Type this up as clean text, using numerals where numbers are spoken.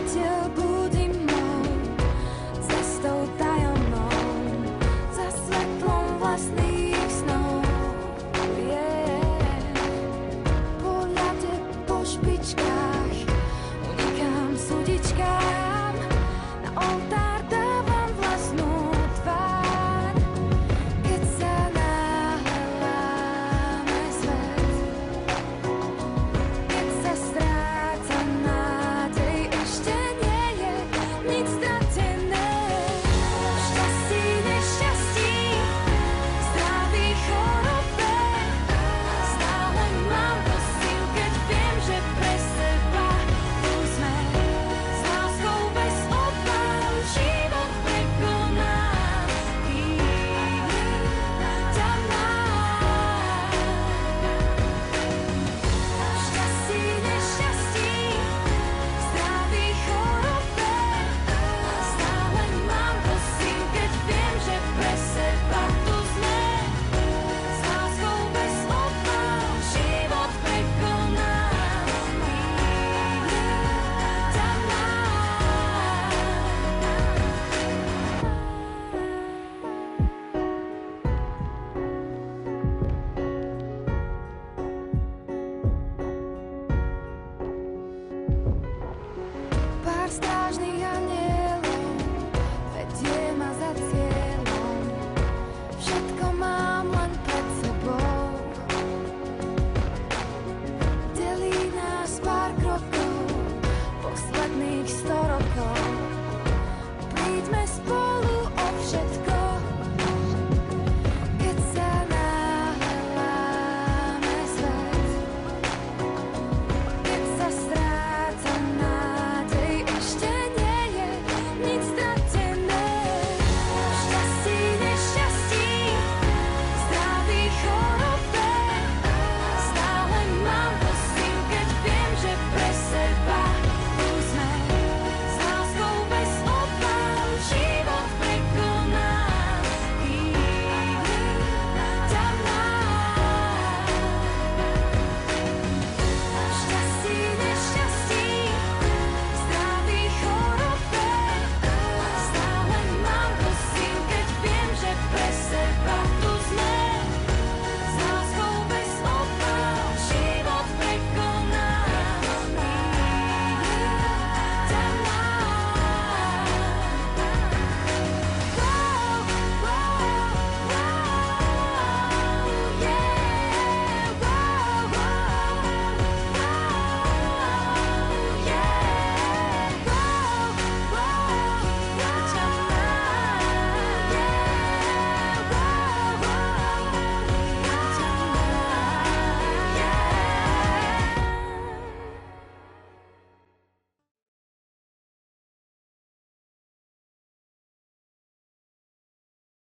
priateľ, budi mnou cestou tajomnou, za svetlom vlastných snov. Po ľade, po špičkách unikám súdičkám, na oltár dávam vlastnú tvár. Keď sa náhle láme svet, keď sa stráca nádej, ešte nie je nic stratené. V šťastí, nešťastí, zdraví, chorobe, stále mám posilu, keď viem, že pre seba tu sme. S láskou bez obáv život prekonám, ťa mám. V šťastí, nešťastí, zdraví, chorobe, stále mám posilu, keď viem, že pre seba tu sme. S láskou bez obáv život prekonám, ťa mám. Pár strážnych